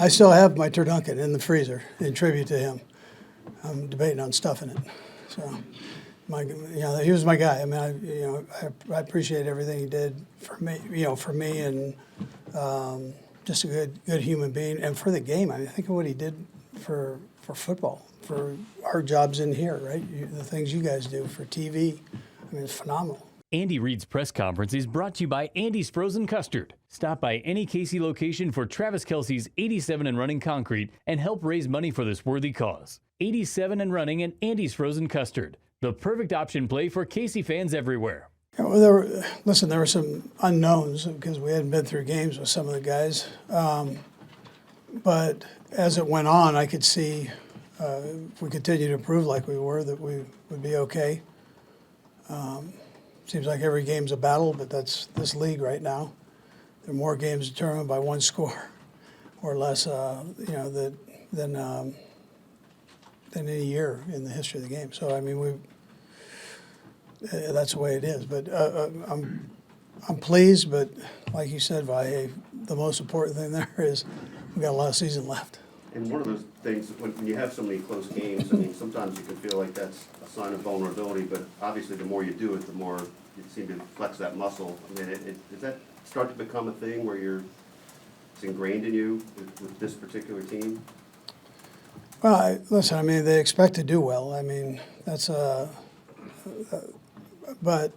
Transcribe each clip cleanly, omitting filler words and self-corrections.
I still have my turducken in the freezer in tribute to him. I'm debating on stuffing it. So, he was my guy. I mean, I appreciate everything he did for me, and just a good human being, and for the game. I mean, think of what he did for football, for our jobs in here, right? The things you guys do for TV. I mean, it's phenomenal. Andy Reid's press conference is brought to you by Andy's Frozen Custard. Stop by any Casey location for Travis Kelce's 87 and Running Concrete and help raise money for this worthy cause. 87 and Running and Andy's Frozen Custard, the perfect option play for Casey fans everywhere. Well, there were some unknowns because we hadn't been through games with some of the guys. But as it went on, I could see if we continue to improve like we were, that we would be okay. Seems like every game's a battle, but that's this league right now. There are more games determined by one score or less, than any year in the history of the game. So I mean, that's the way it is. But I'm pleased. But like you said, Vi, the most important thing there is we got a lot of season left. And one of those things, when you have so many close games, I mean, sometimes you can feel like that's a sign of vulnerability, but obviously the more you do it, the more you seem to flex that muscle. I mean, does that start to become a thing where it's ingrained in you with this particular team? Well, listen, I mean, they expect to do well. I mean, that's but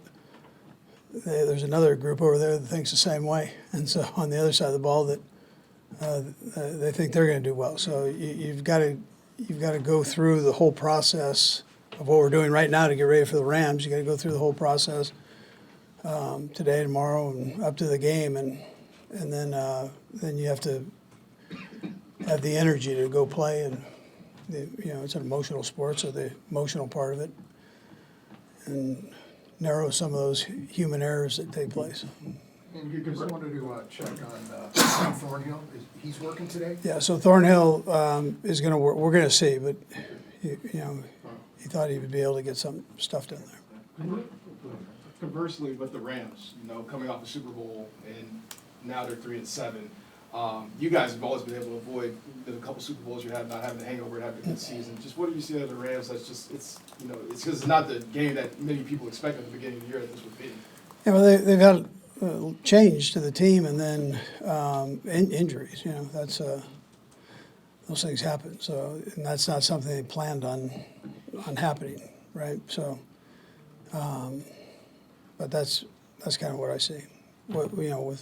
there's another group over there that thinks the same way. And so on the other side of the ball that they think they're going to do well. So you've got to go through the whole process of what we're doing right now to get ready for the Rams. You got to go through the whole process today, tomorrow, and up to the game, and then you have to have the energy to go play. And it's an emotional sport, so the emotional part of it, and narrow some of those human errors that take place. And you just wanted to check on Thornhill. He's working today? Yeah, so Thornhill is going to work. We're going to see, but he thought he would be able to get some stuff done there. Conversely, with the Rams, coming off the Super Bowl, and now they're 3-7. You guys have always been able to avoid the couple Super Bowls you had, not having the hangover and having a good season. Just what do you see out of the Rams? That's just it's because it's not the game that many people expect at the beginning of the year that this would be. Yeah, well, they've had change to the team, and then injuries. That's those things happen. So, and that's not something they planned on happening, right? So, but that's kind of what I see. With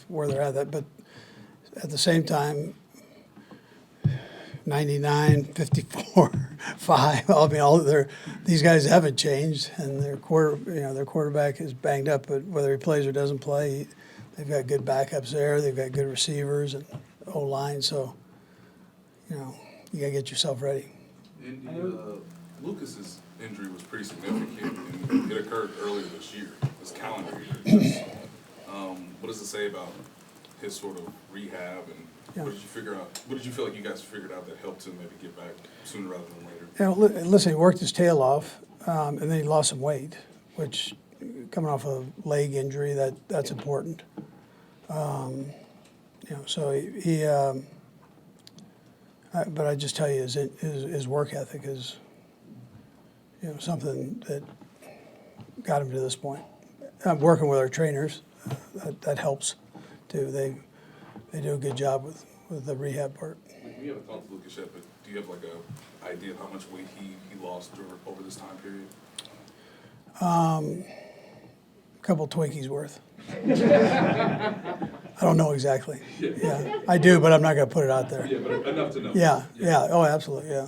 where they're at. That, but at the same time, 99, 54, 5. I mean, these guys haven't changed, and their quarterback is banged up. But whether he plays or doesn't play, they've got good backups there. They've got good receivers and O-line. So, you gotta get yourself ready. And Lucas's injury was pretty significant, and it occurred earlier this year, this calendar year. What does it say about his sort of rehab, and what did you figure out? What did you feel like you guys figured out that helped him maybe get back sooner rather than later? Listen, he worked his tail off, and then he lost some weight, which coming off a leg injury, that's important. So he but I just tell you, his work ethic is, something that got him to this point. I'm working with our trainers. That helps too. They do a good job with the rehab part. We haven't talked to Lucas yet, but do you have like a idea of how much weight he lost over this time period? A couple Twinkies worth. I don't know exactly. Yeah, I do, but I'm not going to put it out there. Yeah, but enough to know. Yeah. Oh, absolutely. Yeah.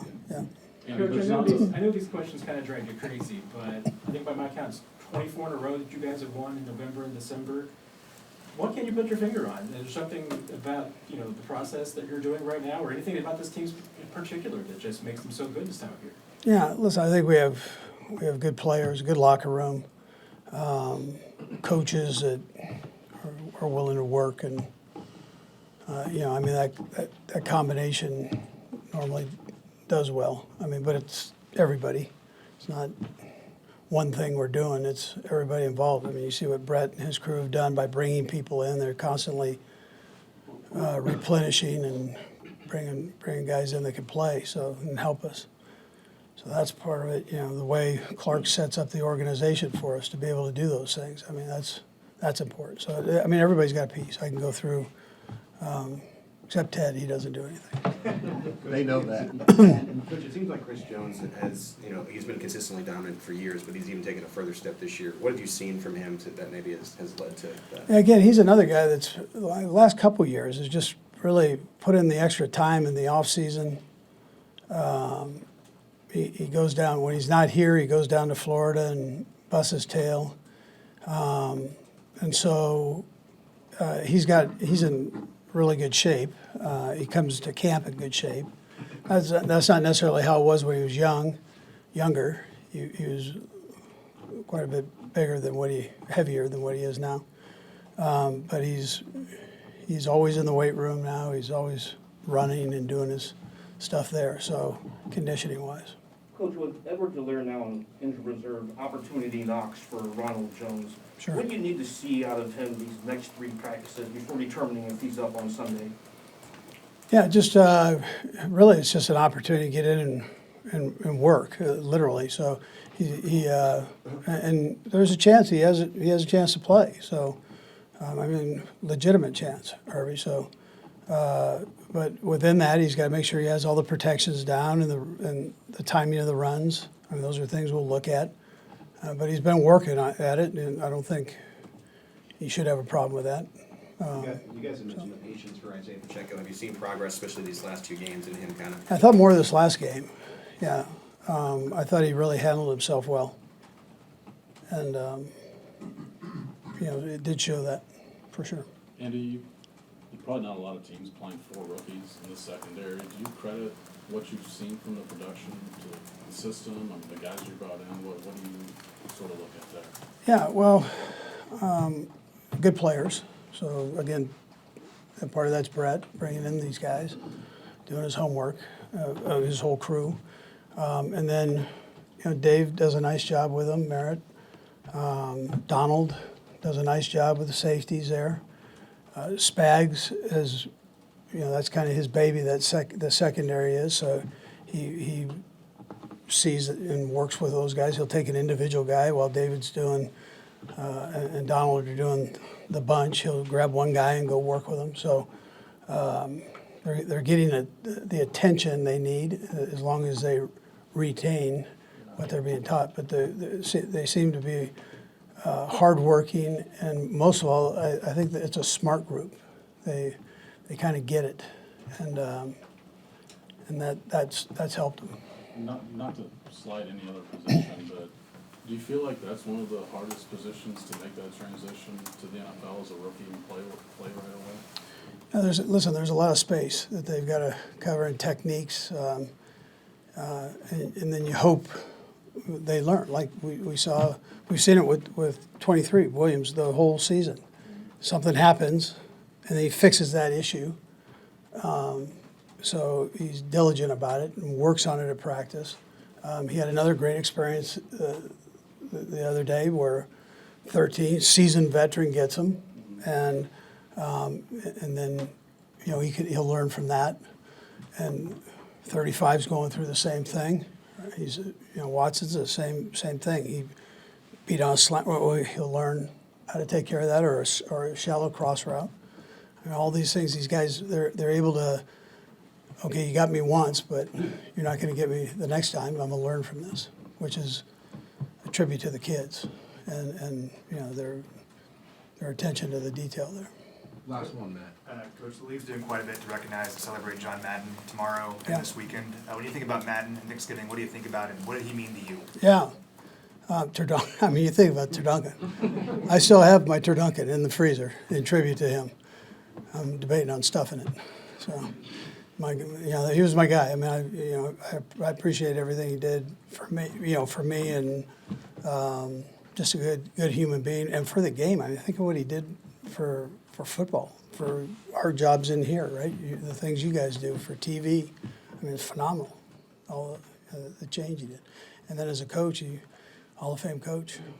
Coach, I know these questions kind of drive you crazy, but I think by my count, it's 24 in a row that you guys have won in November and December. What can you put your finger on? Is there something about the process that you're doing right now, or anything about this team in particular that just makes them so good this time of year? Yeah. Listen, I think we have good players, good locker room, coaches that are willing to work, and that combination normally does well. But it's everybody. It's not one thing we're doing. It's everybody involved. You see what Brett and his crew have done by bringing people in. They're constantly replenishing and bringing guys in that can play and help us. So that's part of it, the way Clark sets up the organization for us to be able to do those things. I mean, that's important. So, I mean, everybody's got a piece. I can go through, except Ted, he doesn't do anything. They know that. And Coach, it seems like Chris Jones has, he's been consistently dominant for years, but he's even taken a further step this year. What have you seen from him that maybe has led to that? And again, he's another guy that's, the last couple of years, has just really put in the extra time in the off-season. He goes down, when he's not here, he goes down to Florida and busts his tail. And so he's in really good shape. He comes to camp in good shape. That's not necessarily how it was when he was younger. He was quite a bit bigger than heavier than what he is now. But he's always in the weight room now. He's always running and doing his stuff there. So conditioning-wise. Coach, with Edward Delaire now on injured reserve, opportunity knocks for Ronald Jones. Sure. What do you need to see out of him these next 3 practices before determining if he's up on Sunday? Yeah, just really, it's just an opportunity to get in and work, literally. So and there's a chance he has a chance to play. So I mean, legitimate chance, Harvey. So, but within that, he's got to make sure he has all the protections down and the timing of the runs. I mean, those are things we'll look at. But he's been working at it, and I don't think he should have a problem with that. You guys have mentioned the patience for Isaiah Pacheco. Have you seen progress, especially these last 2 games, in him kind of? I thought more of this last game. Yeah, I thought he really handled himself well, and it did show that for sure. Andy, probably not a lot of teams playing 4 rookies in the secondary. Do you credit what you've seen from the production to the system? I mean, the guys you brought in, what do you sort of look at there? Yeah, well, good players. So again, part of that's Brett bringing in these guys, doing his homework, his whole crew, and then Dave does a nice job with them. Merritt, Donald does a nice job with the safeties there. Spags is, that's kind of his baby. The secondary is. So he sees it and works with those guys. He'll take an individual guy while David's doing and Donald are doing the bunch. He'll grab one guy and go work with them. So they're getting the attention they need as long as they retain what they're being taught. But they seem to be hardworking, and most of all, I think that it's a smart group. They kind of get it, and that's helped them. Not to slide any other position, but do you feel like that's one of the hardest positions to make that transition to the NFL as a rookie and play right away? Now there's a lot of space that they've got to cover in techniques, and then you hope they learn. Like we've seen it with 23 Williams the whole season. Something happens, and he fixes that issue. So he's diligent about it and works on it at practice. He had another great experience the other day where 13 seasoned veteran gets him, and then he'll learn from that. And 35's going through the same thing. He's Watson's the same thing. He beat on a slant. He'll learn how to take care of that, or a shallow cross route. I mean, all these things. These guys, they're able to. Okay, you got me once, but you're not going to get me the next time. I'm going to learn from this, which is a tribute to the kids and their attention to the detail there. Last one, Matt. Coach, the League's doing quite a bit to recognize and celebrate John Madden tomorrow and Yeah. this weekend. When you think about Madden and Thanksgiving, what do you think about him? What did he mean to you? Yeah. Turduncan. I mean, you think about Turduncan. I still have my Turduncan in the freezer in tribute to him. I'm debating on stuffing it. So, he was my guy. I mean, I appreciate everything he did for me, and just a good human being, and for the game. I mean, think of what he did for football, for our jobs in here, right? The things you guys do for TV. I mean, it's phenomenal. All the change he did, and then as a coach, Hall of Fame coach.